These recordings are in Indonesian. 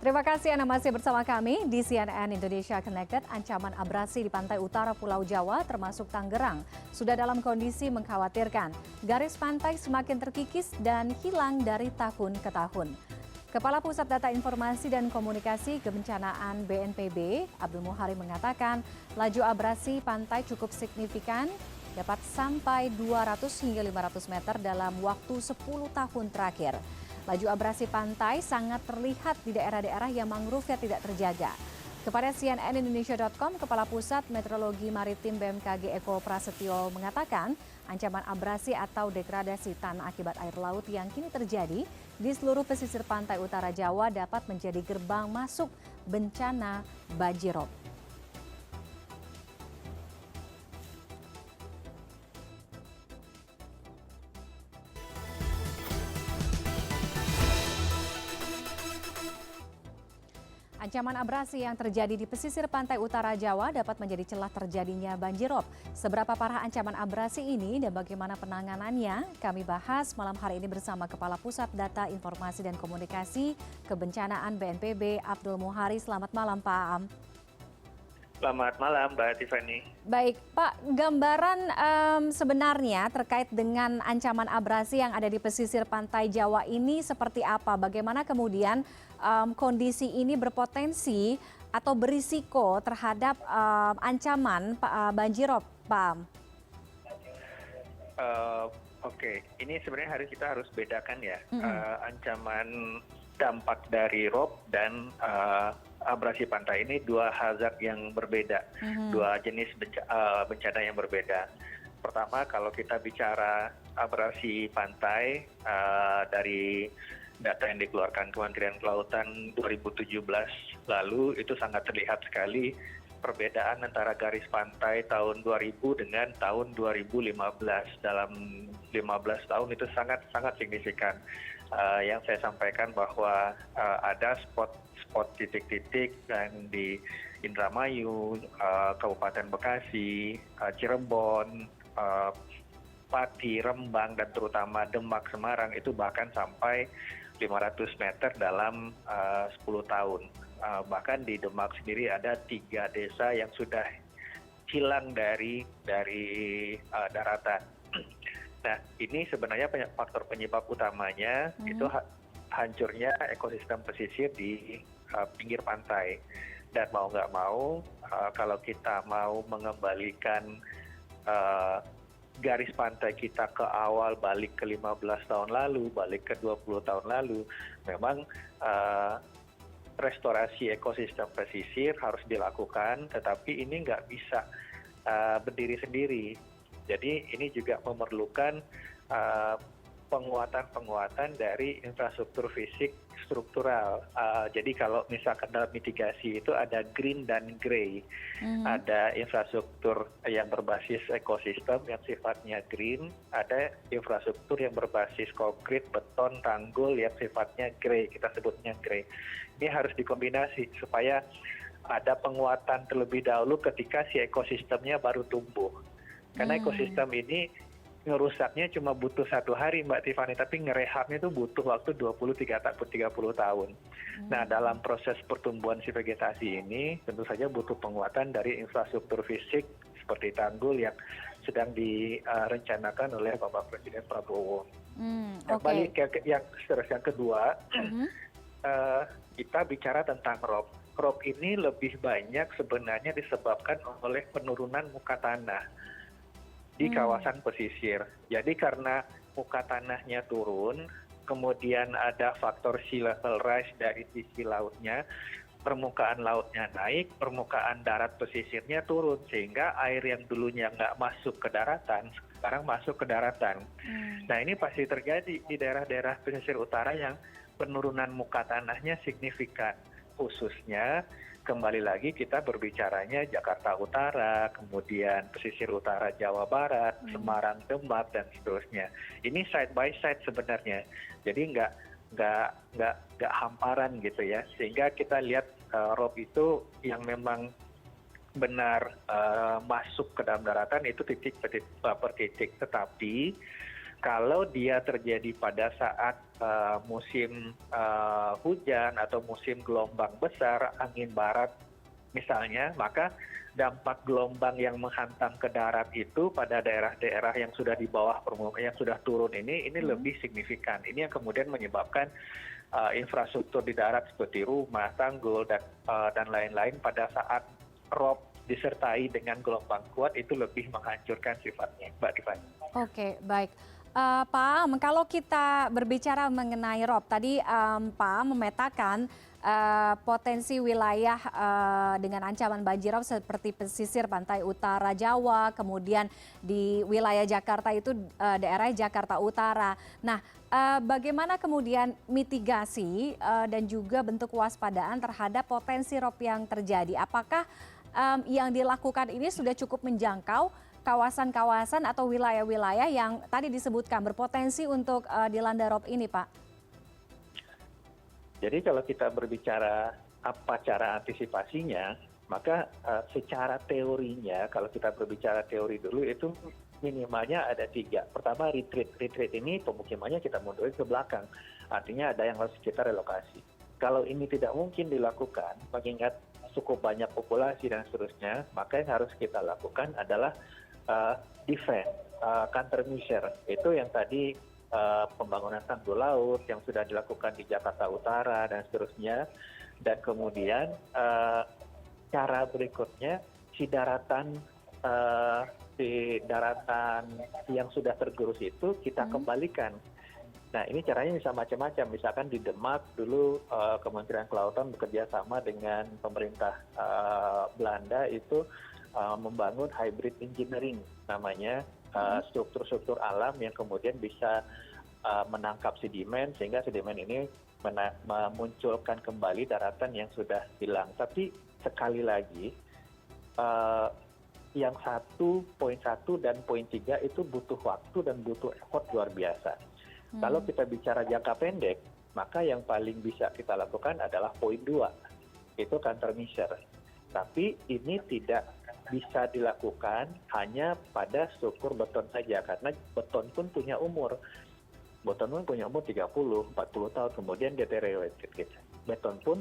Terima kasih Anda masih bersama kami di CNN Indonesia Connected. Ancaman abrasi di pantai utara Pulau Jawa termasuk Tangerang sudah dalam kondisi mengkhawatirkan. Garis pantai semakin terkikis dan hilang dari tahun ke tahun. Kepala Pusat Data Informasi dan Komunikasi Kebencanaan BNPB, Abdul Muhari mengatakan laju abrasi pantai cukup signifikan, dapat sampai 200 hingga 500 meter dalam waktu 10 tahun terakhir. Laju abrasi pantai sangat terlihat di daerah-daerah yang mangrove tidak terjaga. Kepada cnnindonesia.com, Kepala Pusat Meteorologi Maritim BMKG Eko Prasetyo mengatakan ancaman abrasi atau degradasi tanah akibat air laut yang kini terjadi di seluruh pesisir pantai utara Jawa dapat menjadi gerbang masuk bencana banjirop. Ancaman abrasi yang terjadi di pesisir pantai utara Jawa dapat menjadi celah terjadinya banjirop. Seberapa parah ancaman abrasi ini dan bagaimana penanganannya? Kami bahas malam hari ini bersama Kepala Pusat Data Informasi dan Komunikasi Kebencanaan BNPB, Abdul Muhari. Selamat malam, Pak Am. Selamat malam, Mbak Tiffany. Baik, Pak, gambaran sebenarnya terkait dengan ancaman abrasi yang ada di pesisir pantai Jawa ini seperti apa? Bagaimana kemudian kondisi ini berpotensi atau berisiko terhadap ancaman banjirop, Pak Am? Oke, ini sebenarnya kita harus bedakan ya, ancaman dampak dari rob dan abrasi pantai ini dua hazard yang berbeda, dua jenis bencana yang berbeda. Pertama, kalau kita bicara abrasi pantai, dari data yang dikeluarkan Kementerian Kelautan 2017 lalu itu sangat terlihat sekali perbedaan antara garis pantai tahun 2000 dengan tahun 2015. Dalam 15 tahun itu sangat signifikan. Yang saya sampaikan bahwa ada spot titik-titik dan di Indramayu, Kabupaten Bekasi, Cirebon, Pati, Rembang, dan terutama Demak, Semarang itu bahkan sampai 500 meter dalam 10 tahun. Bahkan di Demak sendiri ada 3 desa yang sudah hilang dari daratan. Nah, ini sebenarnya faktor penyebab utamanya itu hancurnya ekosistem pesisir di pinggir pantai. Dan mau nggak mau, kalau kita mau mengembalikan garis pantai kita ke awal, balik ke 15 tahun lalu, balik ke 20 tahun lalu, memang restorasi ekosistem pesisir harus dilakukan, tetapi ini nggak bisa berdiri sendiri. Jadi ini juga memerlukan penguatan dari infrastruktur fisik struktural. Jadi kalau misalkan dalam mitigasi itu ada green dan gray. Ada infrastruktur yang berbasis ekosistem yang sifatnya green, ada infrastruktur yang berbasis konkrit, beton, tanggul yang sifatnya gray, kita sebutnya gray. Ini harus dikombinasi supaya ada penguatan terlebih dahulu ketika si ekosistemnya baru tumbuh. Karena ekosistem ini ngerusaknya cuma butuh 1 hari, Mbak Tiffany, tapi ngerehabnya itu butuh waktu 30 tahun. Nah, dalam proses pertumbuhan si vegetasi ini tentu saja butuh penguatan dari infrastruktur fisik seperti tanggul yang sedang direncanakan oleh Bapak Presiden Prabowo. Kembali ke yang kedua, kita bicara tentang rob. Rob ini lebih banyak sebenarnya disebabkan oleh penurunan muka tanah di kawasan pesisir. Jadi karena muka tanahnya turun, kemudian ada faktor sea level rise dari sisi lautnya, permukaan lautnya naik, permukaan darat pesisirnya turun, sehingga air yang dulunya nggak masuk ke daratan, sekarang masuk ke daratan. Nah, ini pasti terjadi di daerah-daerah pesisir utara yang penurunan muka tanahnya signifikan, khususnya kembali lagi kita berbicaranya Jakarta Utara, kemudian pesisir utara Jawa Barat, Semarang, Demak, dan seterusnya. Ini side by side sebenarnya, jadi nggak hamparan gitu ya. Sehingga kita lihat rob itu yang memang benar masuk ke dalam daratan itu titik per titik, tetapi Kalau dia terjadi pada saat musim hujan atau musim gelombang besar, angin barat misalnya, maka dampak gelombang yang menghantam ke darat itu pada daerah-daerah yang sudah di bawah permukaan, yang sudah turun ini lebih signifikan. Ini yang kemudian menyebabkan infrastruktur di darat seperti rumah, tanggul, dan lain-lain pada saat rob disertai dengan gelombang kuat itu lebih menghancurkan sifatnya, Mbak Tiffany. Oke, baik. Pak Am, kalau kita berbicara mengenai rob, tadi Pak Am memetakan potensi wilayah dengan ancaman banjirop seperti pesisir pantai utara Jawa, kemudian di wilayah Jakarta itu daerah Jakarta Utara. Nah, bagaimana kemudian mitigasi dan juga bentuk kewaspadaan terhadap potensi rob yang terjadi? Apakah yang dilakukan ini sudah cukup menjangkau kawasan-kawasan atau wilayah-wilayah yang tadi disebutkan berpotensi untuk dilanda rob ini, Pak? Jadi kalau kita berbicara apa cara antisipasinya, maka secara teorinya, kalau kita berbicara teori dulu itu minimalnya ada 3. Pertama, retreat. Retreat ini pemukimannya kita mundurin ke belakang. Artinya ada yang harus kita relokasi. Kalau ini tidak mungkin dilakukan, mengingat cukup banyak populasi dan seterusnya, maka yang harus kita lakukan adalah defense, countermeasure. Itu yang tadi pembangunan tanggul laut yang sudah dilakukan di Jakarta Utara dan seterusnya. Dan kemudian cara berikutnya di daratan yang sudah tergerus itu kita kembalikan. Nah, ini caranya bisa macam-macam. Misalkan di Demak dulu Kementerian Kelautan bekerja sama dengan pemerintah Belanda itu membangun hybrid engineering namanya, struktur-struktur alam yang kemudian bisa menangkap sedimen sehingga sedimen ini memunculkan kembali daratan yang sudah hilang. Tapi sekali lagi yang poin 1 dan poin 3 itu butuh waktu dan butuh effort luar biasa. Kalau kita bicara jangka pendek, maka yang paling bisa kita lakukan adalah poin 2, itu countermeasure. Tapi ini tidak bisa dilakukan hanya pada struktur beton saja, karena beton pun punya umur. Beton pun punya umur 30-40 tahun, kemudian deteriorated gitu. Beton pun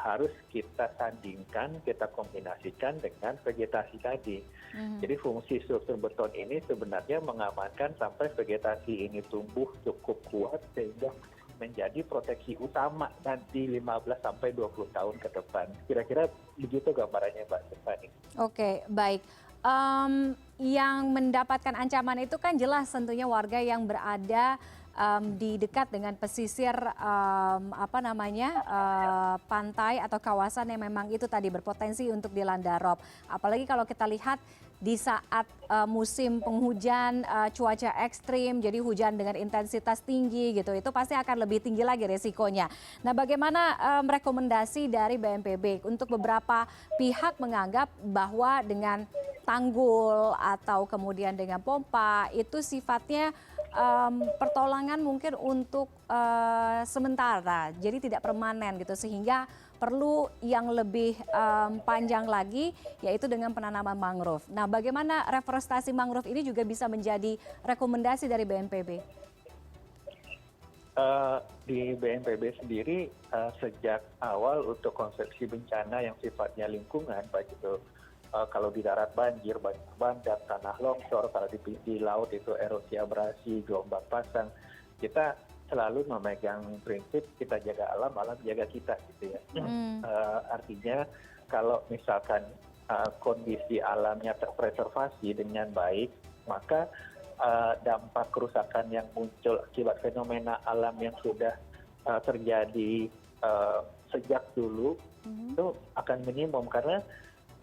harus kita sandingkan, kita kombinasikan dengan vegetasi tadi. Jadi fungsi struktur beton ini sebenarnya mengamankan sampai vegetasi ini tumbuh cukup kuat sehingga menjadi proteksi utama nanti 15-20 tahun ke depan. Kira-kira begitu gambarannya, Mbak Tiffany. Oke, baik. Yang mendapatkan ancaman itu kan jelas tentunya warga yang berada di dekat dengan pesisir pantai atau kawasan yang memang itu tadi berpotensi untuk dilanda rob. Apalagi kalau kita lihat di saat musim penghujan, cuaca ekstrim, jadi hujan dengan intensitas tinggi gitu, itu pasti akan lebih tinggi lagi resikonya. Nah, bagaimana rekomendasi dari BNPB untuk beberapa pihak menganggap bahwa dengan tanggul atau kemudian dengan pompa itu sifatnya pertolongan mungkin untuk sementara, jadi tidak permanen gitu, sehingga perlu yang lebih panjang lagi, yaitu dengan penanaman mangrove. Nah, bagaimana reforestasi mangrove ini juga bisa menjadi rekomendasi dari BNPB? Di BNPB sendiri sejak awal untuk konsepsi bencana yang sifatnya lingkungan, baik itu kalau di darat banjir, bandang, tanah longsor, kalau di laut itu erosi abrasi, gelombang pasang, kita selalu memegang prinsip kita jaga alam, alam jaga kita gitu ya. Artinya kalau misalkan kondisi alamnya terpreservasi dengan baik, maka dampak kerusakan yang muncul akibat fenomena alam yang sudah terjadi sejak dulu itu akan minimum, karena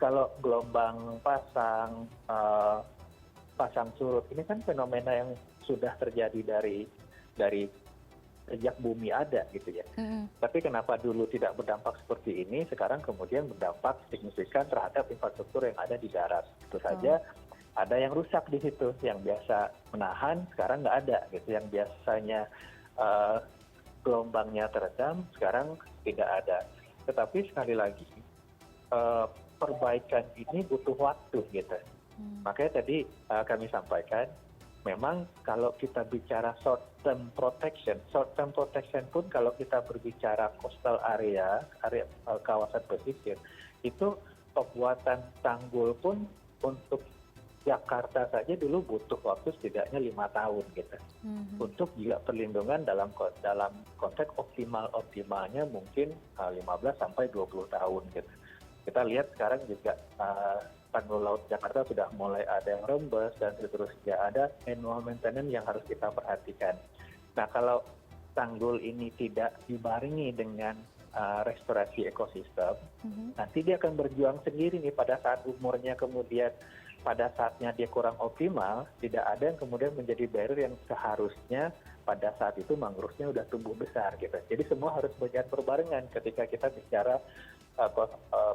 kalau gelombang pasang, pasang surut ini kan fenomena yang sudah terjadi dari sejak bumi ada gitu ya. Tapi kenapa dulu tidak berdampak seperti ini, sekarang kemudian berdampak signifikan terhadap infrastruktur yang ada di darat. Tentu saja ada yang rusak di situ, yang biasa menahan sekarang nggak ada gitu, yang biasanya gelombangnya teredam sekarang tidak ada. Tetapi sekali lagi perbaikan ini butuh waktu gitu. Makanya tadi kami sampaikan memang kalau kita bicara short term protection pun kalau kita berbicara coastal area kawasan pesisir, itu pembuatan tanggul pun untuk Jakarta saja dulu butuh waktu setidaknya 5 tahun gitu. Untuk juga perlindungan dalam konteks optimalnya mungkin 15 sampai 20 tahun gitu. Kita lihat sekarang juga tanggul laut Jakarta sudah mulai ada yang rembes dan seterusnya, ada annual maintenance yang harus kita perhatikan. Nah, kalau tanggul ini tidak dibarengi dengan restorasi ekosistem, nanti dia akan berjuang sendiri nih pada saat umurnya, kemudian pada saatnya dia kurang optimal, tidak ada yang kemudian menjadi barrier yang seharusnya pada saat itu mangrovenya udah tumbuh besar gitu. Jadi semua harus berjalan berbarengan ketika kita bicara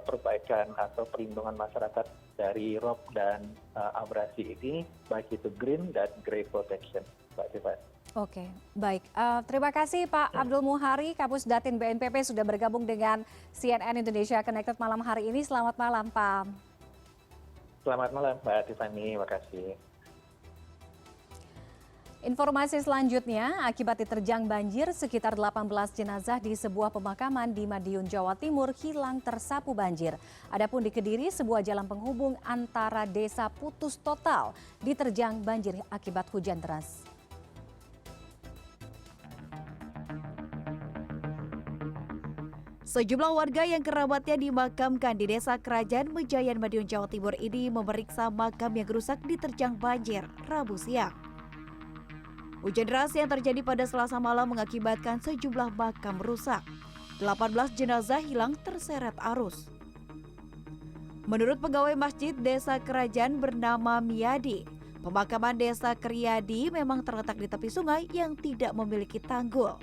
perbaikan atau perlindungan masyarakat dari rob dan abrasi ini, baik itu green dan grey protection, Mbak Tiffany. Oke, baik. Terima kasih Pak Abdul Muhari, Kapus Datin BNPB sudah bergabung dengan CNN Indonesia Connected malam hari ini. Selamat malam, Pak. Selamat malam, Mbak Tiffany. Terima kasih. Informasi selanjutnya, akibat diterjang banjir, sekitar 18 jenazah di sebuah pemakaman di Madiun, Jawa Timur hilang tersapu banjir. Adapun di Kediri, sebuah jalan penghubung antara desa putus total diterjang banjir akibat hujan deras. Sejumlah warga yang kerabatnya dimakamkan di Desa Kerajaan Mejayan, Madiun, Jawa Timur ini memeriksa makam yang rusak diterjang banjir Rabu siang. Hujan deras yang terjadi pada Selasa malam mengakibatkan sejumlah makam rusak. 18 jenazah hilang terseret arus. Menurut pegawai masjid Desa Kerajaan bernama Miyadi, pemakaman Desa Kriadi memang terletak di tepi sungai yang tidak memiliki tanggul.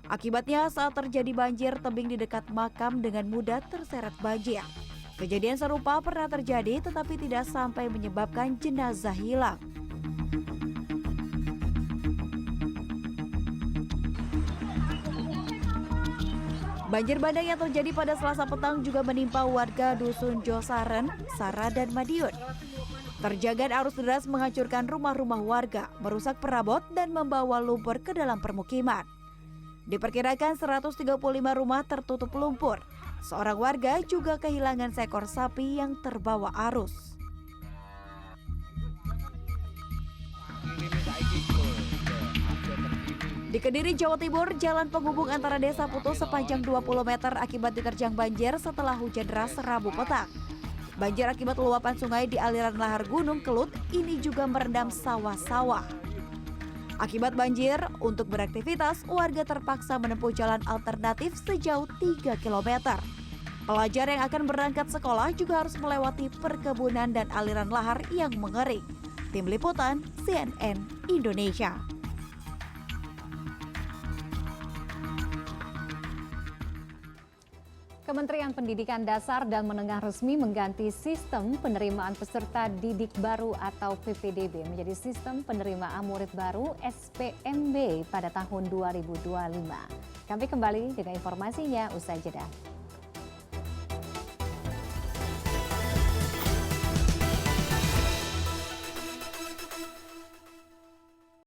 Akibatnya saat terjadi banjir, tebing di dekat makam dengan mudah terseret banjir. Kejadian serupa pernah terjadi tetapi tidak sampai menyebabkan jenazah hilang. Banjir bandang yang terjadi pada Selasa petang juga menimpa warga Dusun Josaren, Sara, dan Madiun. Terjangan arus deras menghancurkan rumah-rumah warga, merusak perabot dan membawa lumpur ke dalam permukiman. Diperkirakan 135 rumah tertutup lumpur. Seorang warga juga kehilangan seekor sapi yang terbawa arus. Di Kediri, Jawa Timur, jalan penghubung antara desa putus sepanjang 20 meter akibat diterjang banjir setelah hujan deras Rabu petang. Banjir akibat luapan sungai di aliran lahar Gunung Kelut ini juga merendam sawah-sawah. Akibat banjir, untuk beraktivitas, warga terpaksa menempuh jalan alternatif sejauh 3 km. Pelajar yang akan berangkat sekolah juga harus melewati perkebunan dan aliran lahar yang mengering. Tim Liputan, CNN Indonesia. Kementerian Pendidikan Dasar dan Menengah resmi mengganti sistem penerimaan peserta didik baru atau PPDB menjadi sistem penerimaan murid baru SPMB pada tahun 2025. Kami kembali dengan informasinya usai jeda.